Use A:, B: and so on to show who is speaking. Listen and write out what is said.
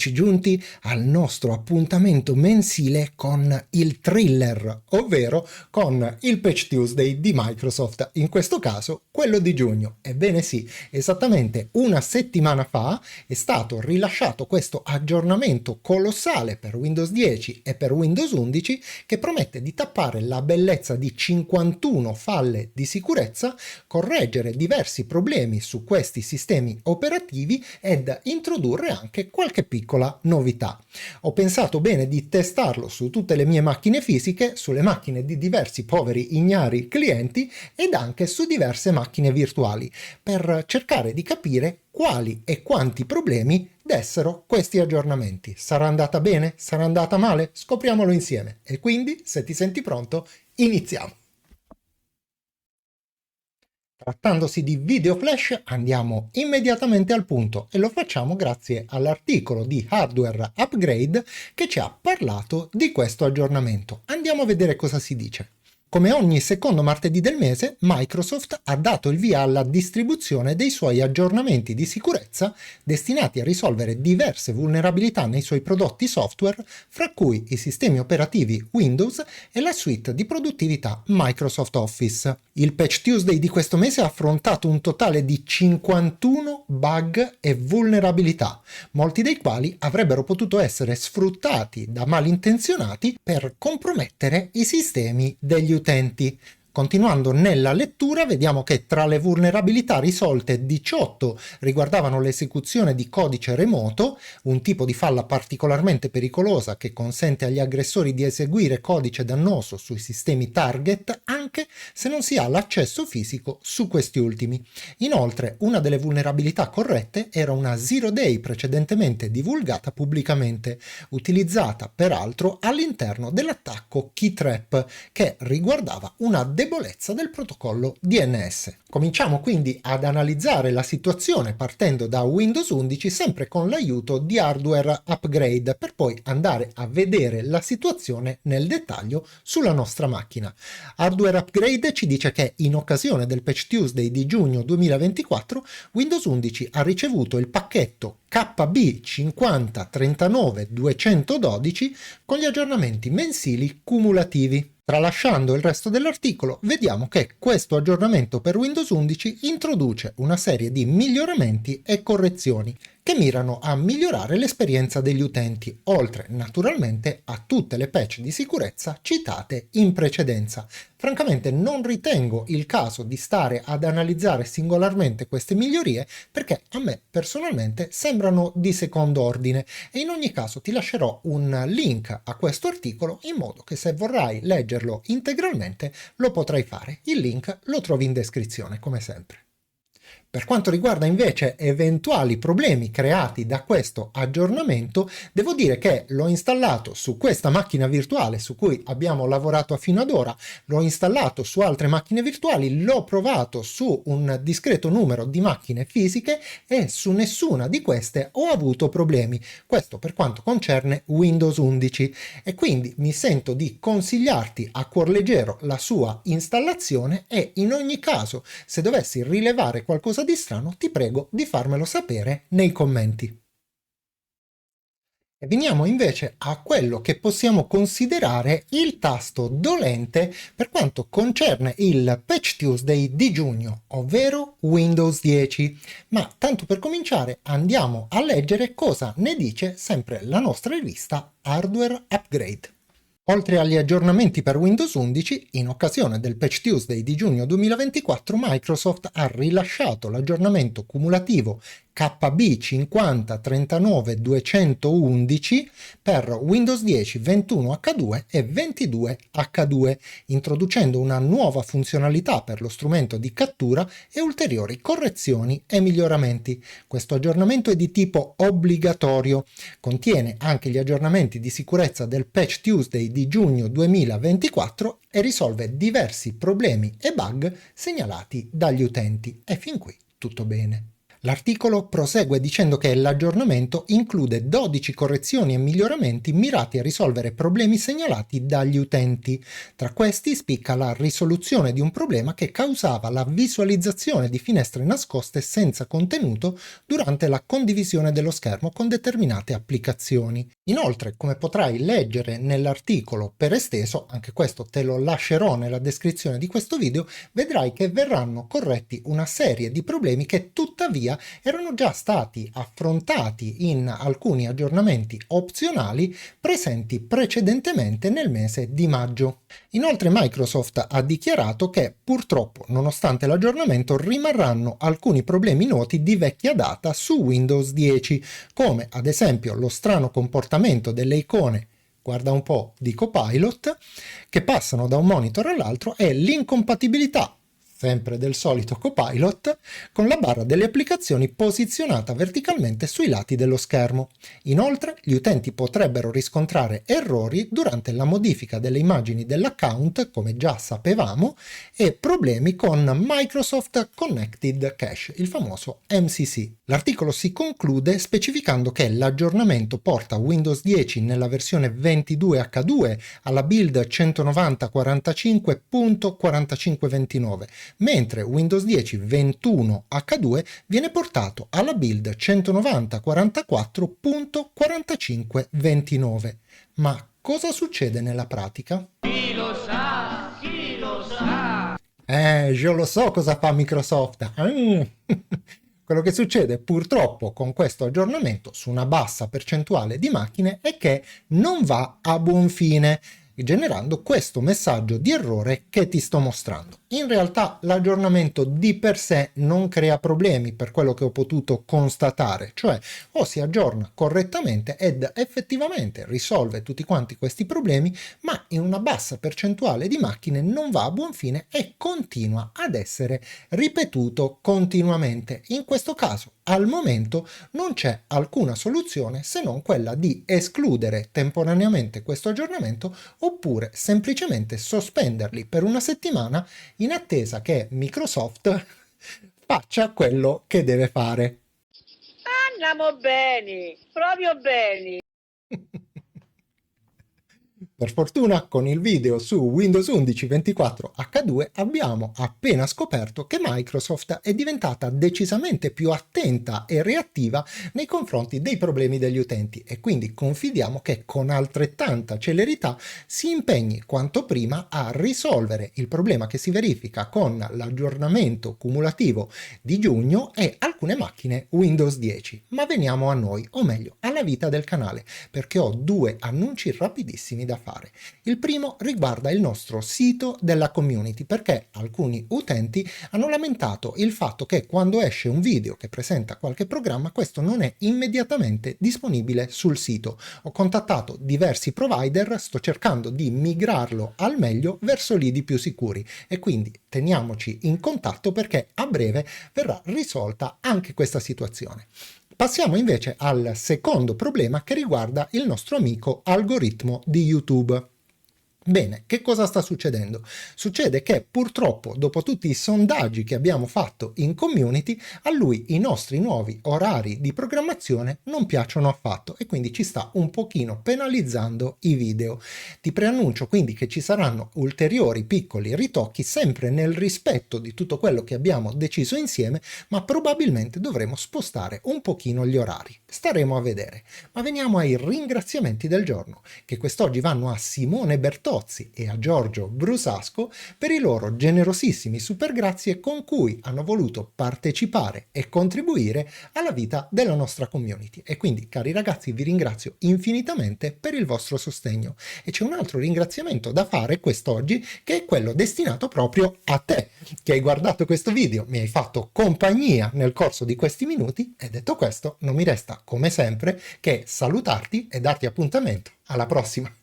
A: eccoci giunti al nostro appuntamento mensile con il thriller, ovvero con il Patch Tuesday di Microsoft, in questo caso quello di giugno. Ebbene sì, esattamente una settimana fa è stato rilasciato questo aggiornamento colossale per Windows 10 e per Windows 11 che promette di tappare la bellezza di 51 falle di sicurezza, correggere diversi problemi su questi sistemi operativi ed introdurre anche qualche piccola novità. Ho pensato bene di testarlo su tutte le mie macchine fisiche, sulle macchine di diversi poveri ignari clienti ed anche su diverse macchine virtuali, per cercare di capire quali e quanti problemi dessero questi aggiornamenti. Sarà andata bene? Sarà andata male? Scopriamolo insieme. E quindi, se ti senti pronto, iniziamo! Trattandosi di video flash, andiamo immediatamente al punto e lo facciamo grazie all'articolo di Hardware Upgrade che ci ha parlato di questo aggiornamento. Andiamo a vedere cosa si dice. Come ogni secondo martedì del mese, Microsoft ha dato il via alla distribuzione dei suoi aggiornamenti di sicurezza destinati a risolvere diverse vulnerabilità nei suoi prodotti software, fra cui i sistemi operativi Windows e la suite di produttività Microsoft Office. Il Patch Tuesday di questo mese ha affrontato un totale di 51 bug e vulnerabilità, molti dei quali avrebbero potuto essere sfruttati da malintenzionati per compromettere i sistemi degli utenti. Continuando nella lettura, vediamo che tra le vulnerabilità risolte 18 riguardavano l'esecuzione di codice remoto, un tipo di falla particolarmente pericolosa che consente agli aggressori di eseguire codice dannoso sui sistemi target anche se non si ha l'accesso fisico su questi ultimi. Inoltre, una delle vulnerabilità corrette era una zero day precedentemente divulgata pubblicamente, utilizzata peraltro all'interno dell'attacco Keytrap, che riguardava una debolezza del protocollo DNS. Cominciamo quindi ad analizzare la situazione partendo da Windows 11 sempre con l'aiuto di Hardware Upgrade per poi andare a vedere la situazione nel dettaglio sulla nostra macchina. Hardware Upgrade ci dice che in occasione del Patch Tuesday di giugno 2024 Windows 11 ha ricevuto il pacchetto KB 50 39 212 con gli aggiornamenti mensili cumulativi. Tralasciando il resto dell'articolo, vediamo che questo aggiornamento per Windows 11 introduce una serie di miglioramenti e correzioni che mirano a migliorare l'esperienza degli utenti, oltre naturalmente a tutte le patch di sicurezza citate in precedenza. Francamente non ritengo il caso di stare ad analizzare singolarmente queste migliorie perché a me personalmente sembrano di secondo ordine e in ogni caso ti lascerò un link a questo articolo in modo che se vorrai leggerlo integralmente lo potrai fare. Il link lo trovi in descrizione come sempre. Per quanto riguarda invece eventuali problemi creati da questo aggiornamento, devo dire che l'ho installato su questa macchina virtuale su cui abbiamo lavorato fino ad ora, l'ho installato su altre macchine virtuali, l'ho provato su un discreto numero di macchine fisiche e su nessuna di queste ho avuto problemi. Questo per quanto concerne Windows 11 e quindi mi sento di consigliarti a cuor leggero la sua installazione e in ogni caso se dovessi rilevare qualcosa di strano, ti prego di farmelo sapere nei commenti. E veniamo invece a quello che possiamo considerare il tasto dolente per quanto concerne il Patch Tuesday di giugno, ovvero Windows 10. Ma tanto per cominciare andiamo a leggere cosa ne dice sempre la nostra rivista Hardware Upgrade. Oltre agli aggiornamenti per Windows 11, in occasione del Patch Tuesday di giugno 2024, Microsoft ha rilasciato l'aggiornamento cumulativo KB 50 39 211 per Windows 10 21H2 e 22H2, introducendo una nuova funzionalità per lo strumento di cattura e ulteriori correzioni e miglioramenti. Questo aggiornamento è di tipo obbligatorio, contiene anche gli aggiornamenti di sicurezza del Patch Tuesday di giugno 2024 e risolve diversi problemi e bug segnalati dagli utenti. E fin qui tutto bene. L'articolo prosegue dicendo che l'aggiornamento include 12 correzioni e miglioramenti mirati a risolvere problemi segnalati dagli utenti. Tra questi spicca la risoluzione di un problema che causava la visualizzazione di finestre nascoste senza contenuto durante la condivisione dello schermo con determinate applicazioni. Inoltre, come potrai leggere nell'articolo per esteso, anche questo te lo lascerò nella descrizione di questo video, vedrai che verranno corretti una serie di problemi che tuttavia erano già stati affrontati in alcuni aggiornamenti opzionali presenti precedentemente nel mese di maggio. Inoltre Microsoft ha dichiarato che purtroppo, nonostante l'aggiornamento, rimarranno alcuni problemi noti di vecchia data su Windows 10, come ad esempio lo strano comportamento delle icone, guarda un po', di Copilot, che passano da un monitor all'altro, e l'incompatibilità, sempre del solito Copilot, con la barra delle applicazioni posizionata verticalmente sui lati dello schermo. Inoltre, gli utenti potrebbero riscontrare errori durante la modifica delle immagini dell'account, come già sapevamo, e problemi con Microsoft Connected Cache, il famoso MCC. L'articolo si conclude specificando che l'aggiornamento porta Windows 10 nella versione 22H2 alla build 190.45.4529, mentre Windows 10 21H2 viene portato alla build 190.44.4529. Ma cosa succede nella pratica? Chi lo sa, chi lo sa. Io lo so cosa fa Microsoft. Quello che succede purtroppo con questo aggiornamento su una bassa percentuale di macchine è che non va a buon fine, generando questo messaggio di errore che ti sto mostrando. In realtà l'aggiornamento di per sé non crea problemi, per quello che ho potuto constatare, cioè o si aggiorna correttamente ed effettivamente risolve tutti quanti questi problemi, ma in una bassa percentuale di macchine non va a buon fine e continua ad essere ripetuto continuamente. In questo caso, al momento, non c'è alcuna soluzione se non quella di escludere temporaneamente questo aggiornamento oppure semplicemente sospenderli per una settimana in attesa che Microsoft faccia quello che deve fare.
B: Andiamo bene, proprio bene.
A: Per fortuna, con il video su Windows 11 24H2 abbiamo appena scoperto che Microsoft è diventata decisamente più attenta e reattiva nei confronti dei problemi degli utenti, e quindi confidiamo che con altrettanta celerità si impegni quanto prima a risolvere il problema che si verifica con l'aggiornamento cumulativo di giugno e alcune macchine Windows 10. Ma veniamo a noi, o meglio alla vita del canale, perché ho due annunci rapidissimi da fare. Il primo riguarda il nostro sito della community, perché alcuni utenti hanno lamentato il fatto che quando esce un video che presenta qualche programma, questo non è immediatamente disponibile sul sito. Ho contattato diversi provider, sto cercando di migrarlo al meglio verso lidi più sicuri, e quindi teniamoci in contatto perché a breve verrà risolta anche questa situazione. Passiamo invece al secondo problema, che riguarda il nostro amico algoritmo di YouTube. Bene, che cosa sta succedendo? Succede che purtroppo, dopo tutti i sondaggi che abbiamo fatto in community, a lui i nostri nuovi orari di programmazione non piacciono affatto e quindi ci sta un pochino penalizzando i video. Ti preannuncio quindi che ci saranno ulteriori piccoli ritocchi, sempre nel rispetto di tutto quello che abbiamo deciso insieme, ma probabilmente dovremo spostare un pochino gli orari. Staremo a vedere. Ma veniamo ai ringraziamenti del giorno, che quest'oggi vanno a Simone Bertozzi e a Giorgio Brusasco per i loro generosissimi supergrazie con cui hanno voluto partecipare e contribuire alla vita della nostra community. E quindi, cari ragazzi, vi ringrazio infinitamente per il vostro sostegno. E c'è un altro ringraziamento da fare quest'oggi, che è quello destinato proprio a te, che hai guardato questo video, mi hai fatto compagnia nel corso di questi minuti, e detto questo non mi resta come sempre che salutarti e darti appuntamento alla prossima.